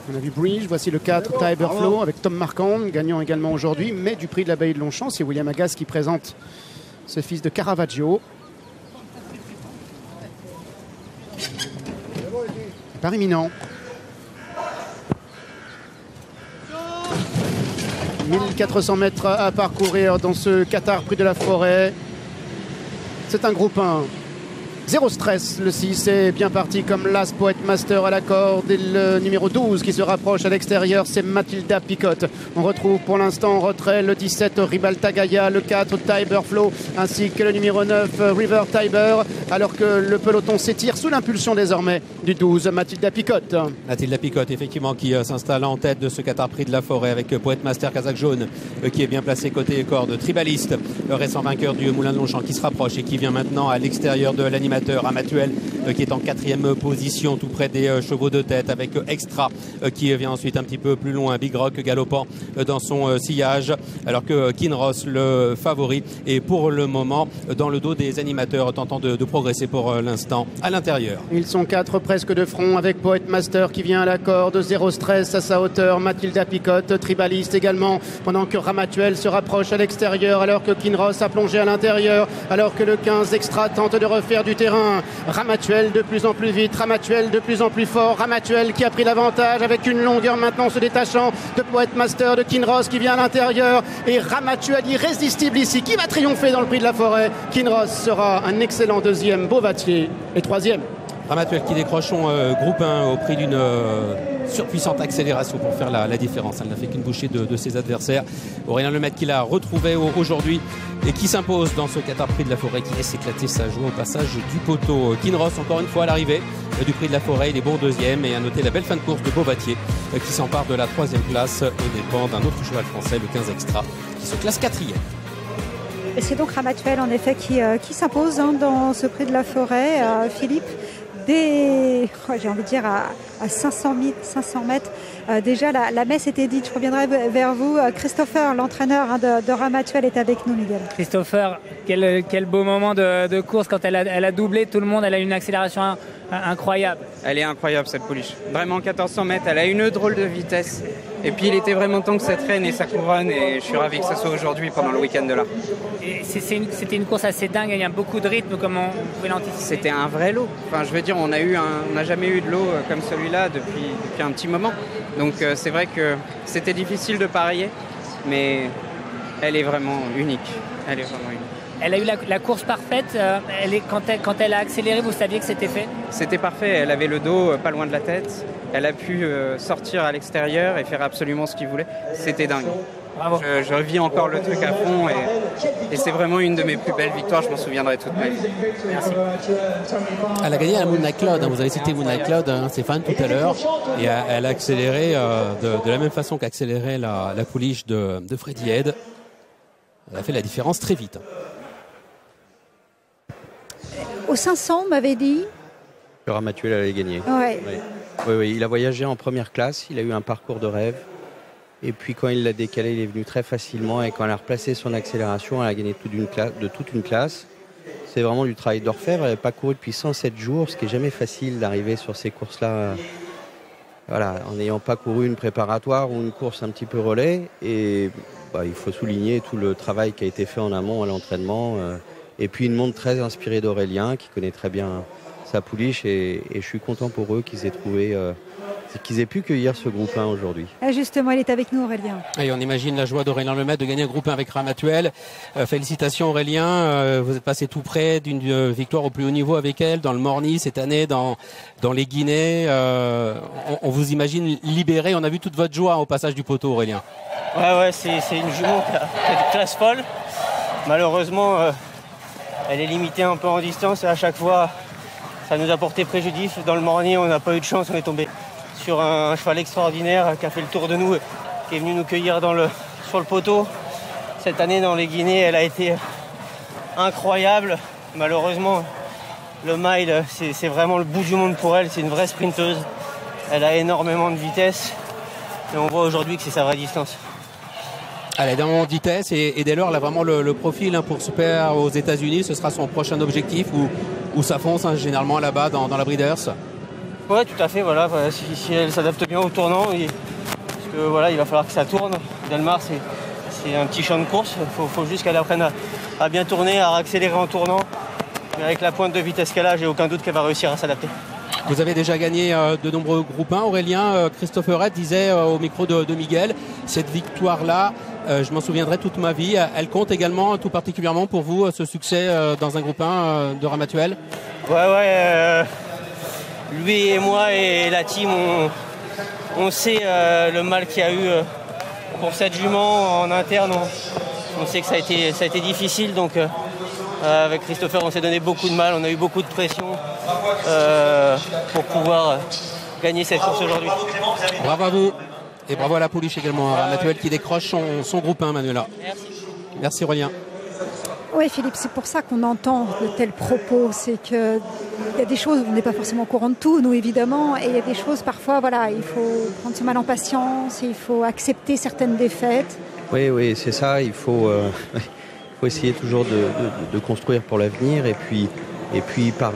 On a vu Bridge, voici le 4 Tiberflow avec Tom Marquand, gagnant également aujourd'hui, mais du prix de l'abbaye de Longchamp. C'est William Agas qui présente ce fils de Caravaggio. Par imminent. 1400 mètres à parcourir dans ce Qatar Prix de la Forêt. C'est un groupe 1. Zéro stress, le 6 est bien parti comme l'As Poet Master à la corde. Et le numéro 12 qui se rapproche à l'extérieur, c'est Mathilda Picotte. On retrouve pour l'instant en retrait le 17 Ribalta Gaia, le 4 Tiberflow, ainsi que le numéro 9 River Tiber, alors que le peloton s'étire sous l'impulsion désormais du 12 Mathilda Picotte. Mathilda Picotte, effectivement, qui s'installe en tête de ce Qatar Prix de la Forêt avec Poet Master Kazakh Jaune, qui est bien placé côté corde. Tribaliste, le récent vainqueur du Moulin de Longchamp, qui se rapproche et qui vient maintenant à l'extérieur de l'animateur. Ramatuel qui est en 4e position tout près des chevaux de tête avec Extra qui vient ensuite un petit peu plus loin. Big Rock galopant dans son sillage alors que Kinross, le favori, est pour le moment dans le dos des animateurs tentant de progresser pour l'instant à l'intérieur. Ils sont 4 presque de front avec Poet Master qui vient à la corde. Zéro stress à sa hauteur. Mathilda Picotte, Tribaliste également, pendant que Ramatuel se rapproche à l'extérieur alors que Kinross a plongé à l'intérieur, alors que le 15 Extra tente de refaire du terrain. Ramatuel de plus en plus vite, Ramatuel de plus en plus fort, Ramatuel qui a pris l'avantage avec une longueur maintenant se détachant de Poet Master, de Kinross qui vient à l'intérieur, et Ramatuel irrésistible ici, qui va triompher dans le Prix de la Forêt. Kinross sera un excellent 2e, Beauvatier est 3e. Ramatuel qui décroche son groupe 1 au prix d'une surpuissante accélération pour faire la différence. Elle n'a fait qu'une bouchée de ses adversaires. Aurélien Lemaitre qui l'a retrouvé aujourd'hui et qui s'impose dans ce Qatar Prix de la Forêt, qui laisse éclater sa joie au passage du poteau. Kinross encore une fois à l'arrivée du Prix de la Forêt, il est bon 2e, et à noter la belle fin de course de Beauvatier qui s'empare de la 3e place aux dépens d'un autre cheval français, le 15 Extra, qui se classe 4e. Et c'est donc Ramatuel en effet qui s'impose dans ce Prix de la Forêt, Philippe. J'ai envie de dire à 500 mètres. Déjà, la messe était dite. Je reviendrai vers vous. Christopher, l'entraîneur de Ramatuel, est avec nous, Miguel. Christopher, quel beau moment de course quand elle a doublé tout le monde. Elle a une accélération incroyable. Elle est incroyable, cette pouliche. Vraiment, 1400 mètres, elle a une drôle de vitesse. Et puis, il était vraiment temps que cette reine ait sa couronne. Et je suis ravi que ça soit aujourd'hui pendant le week-end de l'Arc. C'était une course assez dingue. Il y a beaucoup de rythme, comme on pouvait l'anticiper. C'était un vrai lot. Enfin, je veux dire, on n'a jamais eu de lot comme celui-là depuis un petit moment. Donc, c'est vrai que c'était difficile de parier. Mais elle est vraiment unique. Elle est vraiment unique. Elle a eu la course parfaite. Quand elle a accéléré, vous saviez que c'était fait? C'était parfait. Elle avait le dos pas loin de la tête. Elle a pu sortir à l'extérieur et faire absolument ce qu'il voulait. C'était dingue. Bravo. Je revis encore le truc à fond et c'est vraiment une de mes plus belles victoires. Je m'en souviendrai toute ma vie. Merci. Elle a gagné à Moonlight Cloud. Vous avez cité Moonlight Cloud, Stéphane, tout à l'heure. Et elle a accéléré de la même façon qu'accélérait la pouliche de Freddy Head. Elle a fait la différence très vite. Au 500, on m'avait dit que Ramatuel allait gagner. Ouais. Oui, il a voyagé en première classe, il a eu un parcours de rêve. Et puis quand il l'a décalé, il est venu très facilement. Et quand elle a replacé son accélération, elle a gagné de toute une classe. C'est vraiment du travail d'orfèvre. Elle n'avait pas couru depuis 107 jours, ce qui n'est jamais facile d'arriver sur ces courses-là. Voilà, en n'ayant pas couru une préparatoire ou une course un petit peu relais. Et il faut souligner tout le travail qui a été fait en amont à l'entraînement. Et puis une montre très inspirée d'Aurélien, qui connaît très bien sa pouliche. Et je suis content pour eux qu'ils aient trouvé... qu'ils aient pu cueillir ce groupe 1 aujourd'hui. Justement, il est avec nous, Aurélien. Et on imagine la joie d'Aurélien Lemaitre de gagner un groupe 1 avec Ramatuel. Félicitations Aurélien, vous êtes passé tout près d'une victoire au plus haut niveau avec elle dans le Morny cette année, dans les Guinées. On vous imagine libéré, on a vu toute votre joie au passage du poteau, Aurélien. Ouais, c'est une jument qui a une classe folle. Malheureusement, elle est limitée un peu en distance et à chaque fois, ça nous a porté préjudice. Dans le Morny, on n'a pas eu de chance, on est tombé sur un cheval extraordinaire qui a fait le tour de nous, qui est venu nous cueillir sur le poteau. Cette année, dans les Guinées, elle a été incroyable. Malheureusement, le mile, c'est vraiment le bout du monde pour elle. C'est une vraie sprinteuse. Elle a énormément de vitesse. Et on voit aujourd'hui que c'est sa vraie distance. Elle a énormément de vitesse et dès lors, elle a vraiment le profil pour se perdre aux États-Unis. Ce sera son prochain objectif où ça fonce généralement là-bas dans la Breeders. Ouais, tout à fait. Voilà, si elle s'adapte bien au tournant, parce que voilà, il va falloir que ça tourne. Delmar, c'est un petit champ de course. Il faut juste qu'elle apprenne à bien tourner, à accélérer en tournant. Mais avec la pointe de vitesse qu'elle a, j'ai aucun doute qu'elle va réussir à s'adapter. Vous avez déjà gagné de nombreux groupes 1. Aurélien, Christopher Red disait au micro de Miguel, cette victoire-là, je m'en souviendrai toute ma vie. Elle compte également tout particulièrement pour vous, ce succès dans un groupe 1 de Ramatuelle? Ouais, lui et moi et la team, on sait le mal qu'il y a eu pour cette jument en interne. On sait que ça a été difficile, donc avec Christopher, on s'est donné beaucoup de mal, on a eu beaucoup de pression pour pouvoir gagner cette course aujourd'hui. Bravo à vous et bravo à la pouliche également, à Ramatuelle qui décroche son groupe 1, Manuela. Merci Aurélien. Oui Philippe, c'est pour ça qu'on entend de tels propos, c'est qu'il y a des choses, on n'est pas forcément au courant de tout, nous évidemment, et il y a des choses parfois, voilà, il faut prendre ce mal en patience, il faut accepter certaines défaites. Oui, c'est ça, il faut essayer toujours de construire pour l'avenir et puis par